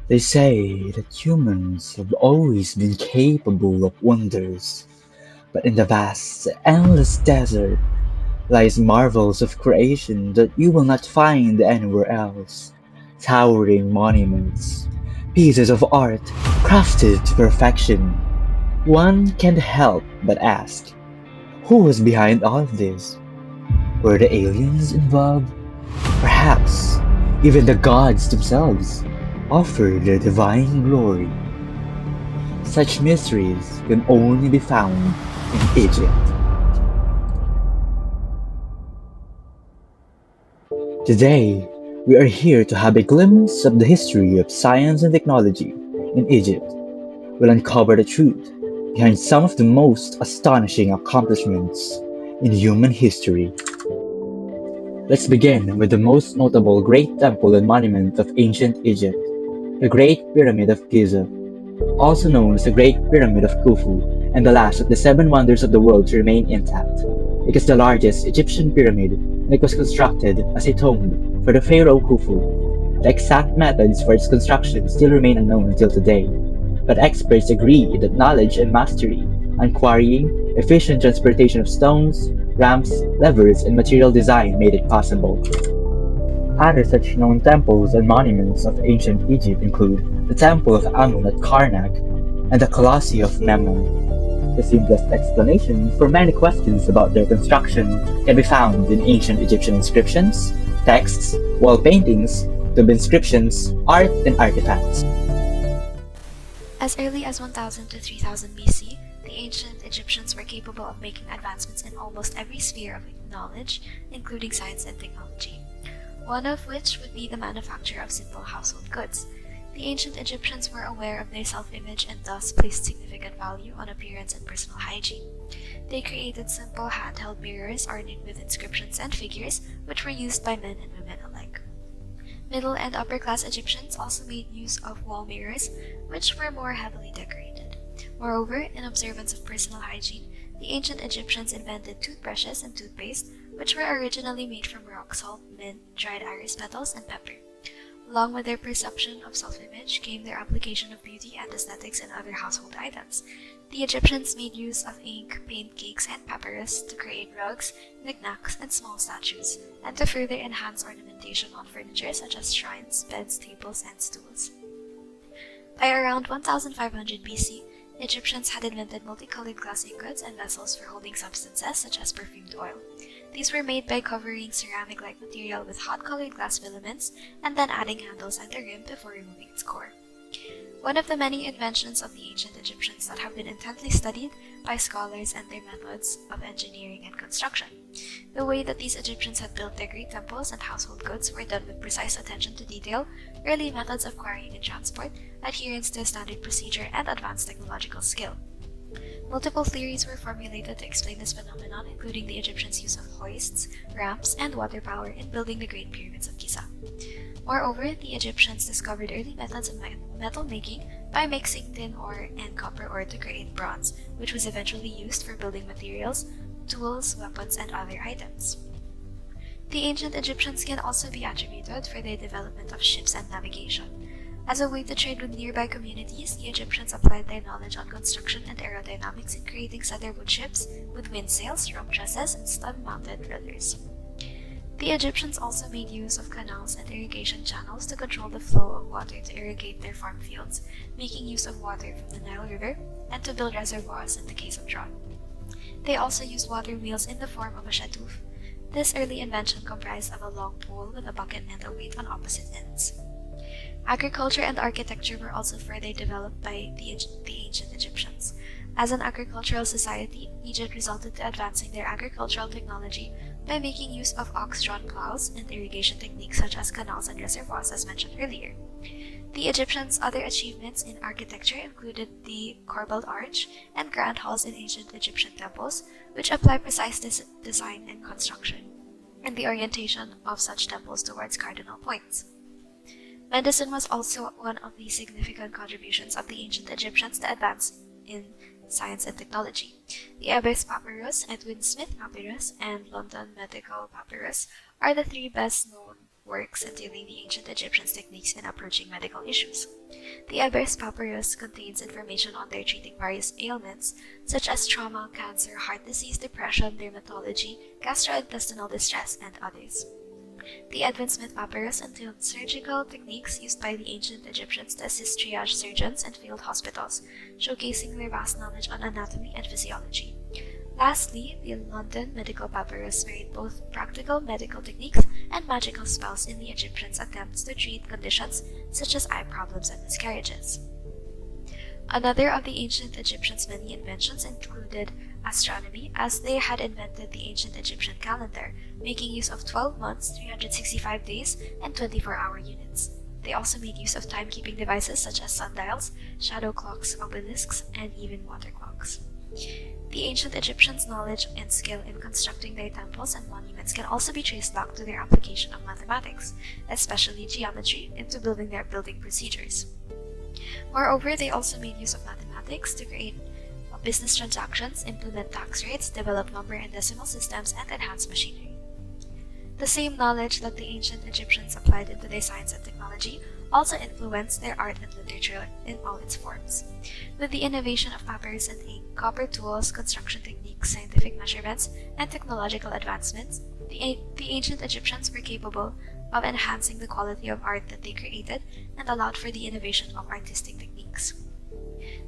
They say that humans have always been capable of wonders, but in the vast, endless desert lies marvels of creation that you will not find anywhere else. Towering monuments, pieces of art crafted to perfection. One can't help but ask, who was behind all of this? Were the aliens involved? Perhaps even the gods themselves offer their divine glory. Such mysteries can only be found in Egypt. Today, we are here to have a glimpse of the history of science and technology in Egypt. We'll uncover the truth behind some of the most astonishing accomplishments in human history. Let's begin with the most notable great temple and monument of ancient Egypt, the Great Pyramid of Giza, also known as the Great Pyramid of Khufu, and the last of the seven wonders of the world to remain intact. It is the largest Egyptian pyramid, and it was constructed as a tomb for the pharaoh Khufu. The exact methods for its construction still remain unknown until today, but experts agree that knowledge and mastery on quarrying, efficient transportation of stones, ramps, levers, and material design made it possible. Other such known temples and monuments of ancient Egypt include the Temple of Amun at Karnak and the Colosseum of Memnon. The simplest explanation for many questions about their construction can be found in ancient Egyptian inscriptions, texts, wall paintings, tomb inscriptions, art, and artifacts. As early as 1000 to 3000 BC, the ancient Egyptians were capable of making advancements in almost every sphere of knowledge, including science and technology, one of which would be the manufacture of simple household goods. The ancient Egyptians were aware of their self-image and thus placed significant value on appearance and personal hygiene. They created simple handheld mirrors ornate with inscriptions and figures, which were used by men and women alike. Middle and upper-class Egyptians also made use of wall mirrors, which were more heavily decorated. Moreover, in observance of personal hygiene, the ancient Egyptians invented toothbrushes and toothpaste, which were originally made from rock salt, mint, dried iris petals, and pepper. Along with their perception of self-image came their application of beauty and aesthetics in other household items. The Egyptians made use of ink, paint cakes, and papyrus to create rugs, knickknacks, and small statues, and to further enhance ornamentation on furniture such as shrines, beds, tables, and stools. By around 1500 BC, Egyptians had invented multicolored glassine goods and vessels for holding substances such as perfumed oil. These were made by covering ceramic-like material with hot-colored glass filaments and then adding handles at the rim before removing its core. One of the many inventions of the ancient Egyptians that have been intently studied by scholars and their methods of engineering and construction. The way that these Egyptians had built their great temples and household goods were done with precise attention to detail, early methods of quarrying and transport, adherence to a standard procedure, and advanced technological skill. Multiple theories were formulated to explain this phenomenon, including the Egyptians' use of hoists, ramps, and water power in building the Great Pyramids of Giza. Moreover, the Egyptians discovered early methods of metal making by mixing tin ore and copper ore to create bronze, which was eventually used for building materials, tools, weapons, and other items. The ancient Egyptians can also be attributed for their development of ships and navigation. As a way to trade with nearby communities, the Egyptians applied their knowledge on construction and aerodynamics in creating cedarwood ships with wind sails, rope trusses, and stud-mounted rudders. The Egyptians also made use of canals and irrigation channels to control the flow of water to irrigate their farm fields, making use of water from the Nile River, and to build reservoirs in the case of drought. They also used water wheels in the form of a shaduf. This early invention comprised of a long pole with a bucket and a weight on opposite ends. Agriculture and architecture were also further developed by the ancient Egyptians. As an agricultural society, Egypt resulted to advancing their agricultural technology by making use of ox-drawn plows and irrigation techniques such as canals and reservoirs as mentioned earlier. The Egyptians' other achievements in architecture included the corbelled arch and grand halls in ancient Egyptian temples, which apply precise design and construction, and the orientation of such temples towards cardinal points. Medicine was also one of the significant contributions of the ancient Egyptians to advance in science and technology. The Ebers Papyrus, Edwin Smith Papyrus, and London Medical Papyrus are the three best known works entailing the ancient Egyptians' techniques in approaching medical issues. The Ebers Papyrus contains information on their treating various ailments such as trauma, cancer, heart disease, depression, dermatology, gastrointestinal distress, and others. The Edwin Smith Papyrus entailed surgical techniques used by the ancient Egyptians to assist triage surgeons and field hospitals, showcasing their vast knowledge on anatomy and physiology. Lastly, the London Medical Papyrus varied both practical medical techniques and magical spells in the Egyptians' attempts to treat conditions such as eye problems and miscarriages. Another of the ancient Egyptians' many inventions included astronomy, as they had invented the ancient Egyptian calendar, making use of 12 months, 365 days, and 24-hour units. They also made use of timekeeping devices such as sundials, shadow clocks, obelisks, and even water clocks. The ancient Egyptians' knowledge and skill in constructing their temples and monuments can also be traced back to their application of mathematics, especially geometry, into building their building procedures. Moreover, they also made use of mathematics to create business transactions, implement tax rates, develop number and decimal systems, and enhance machinery. The same knowledge that the ancient Egyptians applied into their science and technology also influenced their art and literature in all its forms. With the innovation of papyrus and ink, copper tools, construction techniques, scientific measurements, and technological advancements, the ancient Egyptians were capable of enhancing the quality of art that they created and allowed for the innovation of artistic techniques.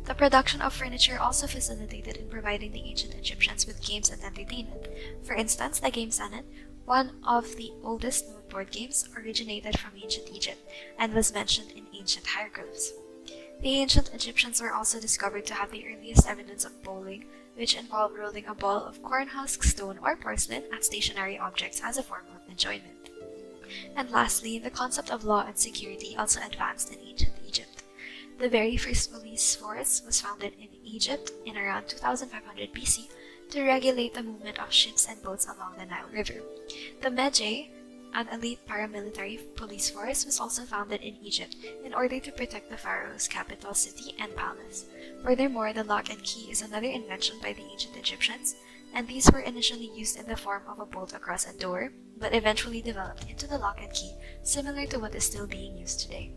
The production of furniture also facilitated in providing the ancient Egyptians with games and entertainment. For instance, the game Senet, one of the oldest known board games, originated from ancient Egypt and was mentioned in ancient hieroglyphs. The ancient Egyptians were also discovered to have the earliest evidence of bowling, which involved rolling a ball of corn husk, stone, or porcelain at stationary objects as a form of enjoyment. And lastly, the concept of law and security also advanced in ancient Egypt. The very first police force was founded in Egypt in around 2500 BC to regulate the movement of ships and boats along the Nile River. The Medjay, an elite paramilitary police force, was also founded in Egypt in order to protect the pharaoh's capital city and palace. Furthermore, the lock and key is another invention by the ancient Egyptians, and these were initially used in the form of a bolt across a door, but eventually developed into the lock and key, similar to what is still being used today.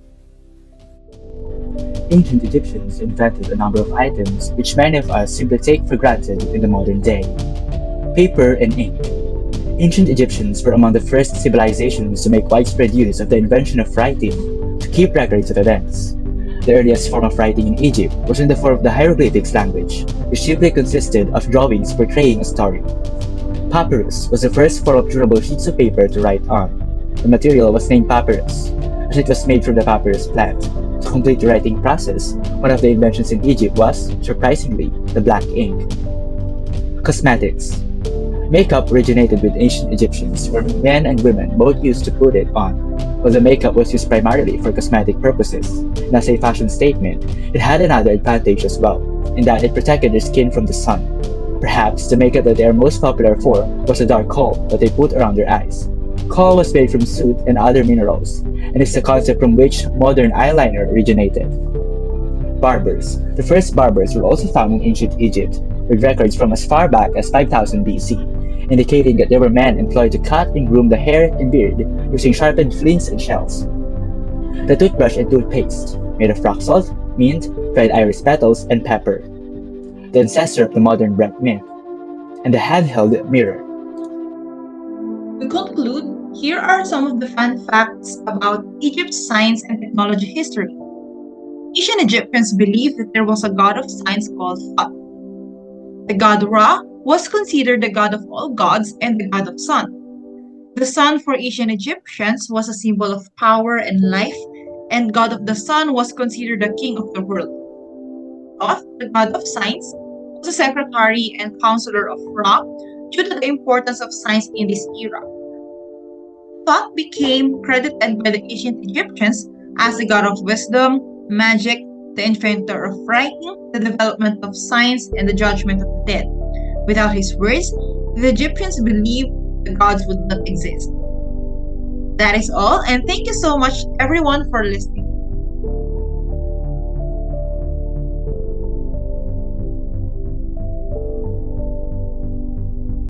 Ancient Egyptians invented a number of items which many of us simply take for granted in the modern day. Paper and ink. Ancient Egyptians were among the first civilizations to make widespread use of the invention of writing to keep records of events. The earliest form of writing in Egypt was in the form of the hieroglyphics language, which simply consisted of drawings portraying a story. Papyrus was the first form of durable sheets of paper to write on. The material was named papyrus, as it was made from the papyrus plant. To complete the writing process, one of the inventions in Egypt was, surprisingly, the black ink. Cosmetics. Makeup originated with ancient Egyptians, where men and women both used to put it on. While the makeup was used primarily for cosmetic purposes, and as a fashion statement, it had another advantage as well, in that it protected their skin from the sun. Perhaps the makeup that they are most popular for was the dark kohl that they put around their eyes. Kohl was made from soot and other minerals, and is the concept from which modern eyeliner originated. Barbers. The first barbers were also found in ancient Egypt, with records from as far back as 5000 BC, indicating that there were men employed to cut and groom the hair and beard using sharpened flints and shells. The toothbrush and toothpaste, made of rock salt, mint, dried iris petals, and pepper. The ancestor of the modern breath myth. And the handheld mirror. To conclude, here are some of the fun facts about Egypt's science and technology history. Ancient Egyptians believed that there was a god of science called Thoth. The god Ra was considered the god of all gods and the god of sun. The sun for ancient Egyptians was a symbol of power and life, and god of the sun was considered the king of the world. Thoth, the god of science, was a secretary and counselor of Ra due to the importance of science in this era. Thoth became credited by the ancient Egyptians as the god of wisdom, magic, the inventor of writing, the development of science, and the judgment of the dead. Without his words, the Egyptians believed the gods would not exist. That is all, and thank you so much, everyone, for listening.